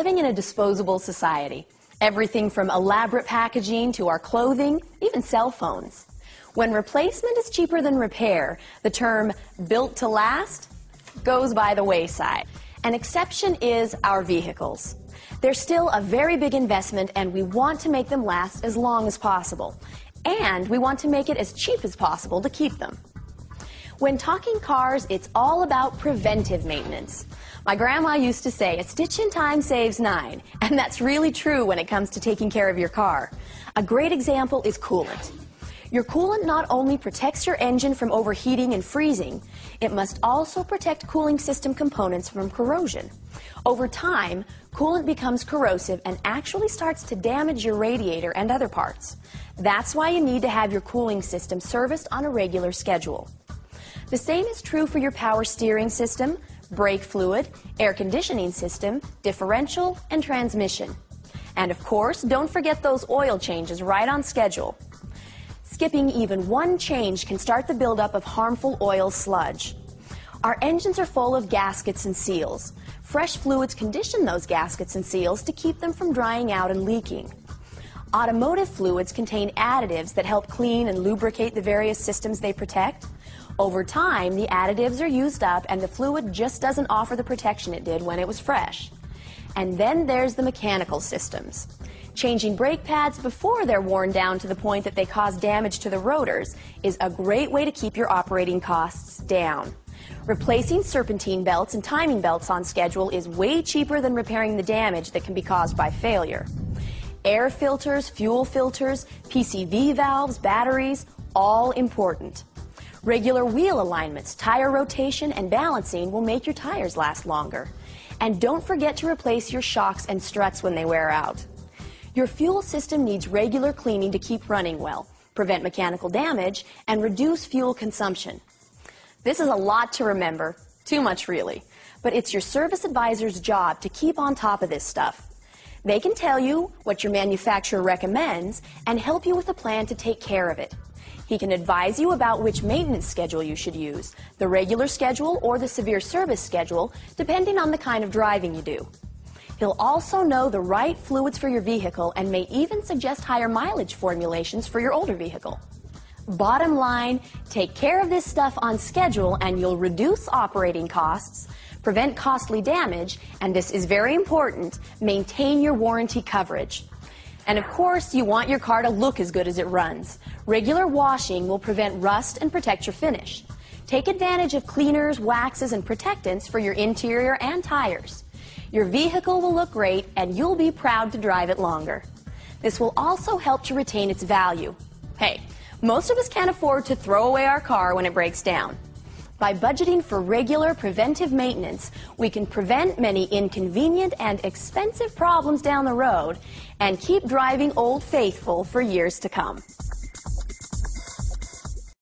living in a disposable society. Everything from elaborate packaging to our clothing, even cell phones. When replacement is cheaper than repair, the term built to last goes by the wayside. An exception is our vehicles. They're still a very big investment, and we want to make them last as long as possible. And we want to make it as cheap as possible to keep them. When talking cars, it's all about preventive maintenance. My grandma used to say, a stitch in time saves 9, and that's really true when it comes to taking care of your car. A great example is coolant. Your coolant not only protects your engine from overheating and freezing, it must also protect cooling system components from corrosion. Over time, coolant becomes corrosive and actually starts to damage your radiator and other parts. That's why you need to have your cooling system serviced on a regular schedule. The same is true for your power steering system, brake fluid, air conditioning system, differential, and transmission. And of course, don't forget those oil changes right on schedule. Skipping even one change can start the buildup of harmful oil sludge. Our engines are full of gaskets and seals. Fresh fluids condition those gaskets and seals to keep them from drying out and leaking. Automotive fluids contain additives that help clean and lubricate the various systems they protect. Over time, the additives are used up and the fluid just doesn't offer the protection it did when it was fresh. And then there's the mechanical systems. Changing brake pads before they're worn down to the point that they cause damage to the rotors is a great way to keep your operating costs down. Replacing serpentine belts and timing belts on schedule is way cheaper than repairing the damage that can be caused by failure. Air filters, fuel filters, PCV valves, batteries, all important. Regular wheel alignments, tire rotation, and balancing will make your tires last longer. And don't forget to replace your shocks and struts when they wear out. Your fuel system needs regular cleaning to keep running well, prevent mechanical damage, and reduce fuel consumption. This is a lot to remember, too much really, but it's your service advisor's job to keep on top of this stuff. They can tell you what your manufacturer recommends and help you with a plan to take care of it. He can advise you about which maintenance schedule you should use, the regular schedule or the severe service schedule, depending on the kind of driving you do. He'll also know the right fluids for your vehicle and may even suggest higher mileage formulations for your older vehicle. Bottom line, take care of this stuff on schedule and you'll reduce operating costs, prevent costly damage, and this is very important, maintain your warranty coverage. And of course, you want your car to look as good as it runs. Regular washing will prevent rust and protect your finish. Take advantage of cleaners, waxes, and protectants for your interior and tires. Your vehicle will look great and you'll be proud to drive it longer. This will also help to retain its value. Hey, most of us can't afford to throw away our car when it breaks down. By budgeting for regular preventive maintenance, we can prevent many inconvenient and expensive problems down the road and keep driving Old Faithful for years to come.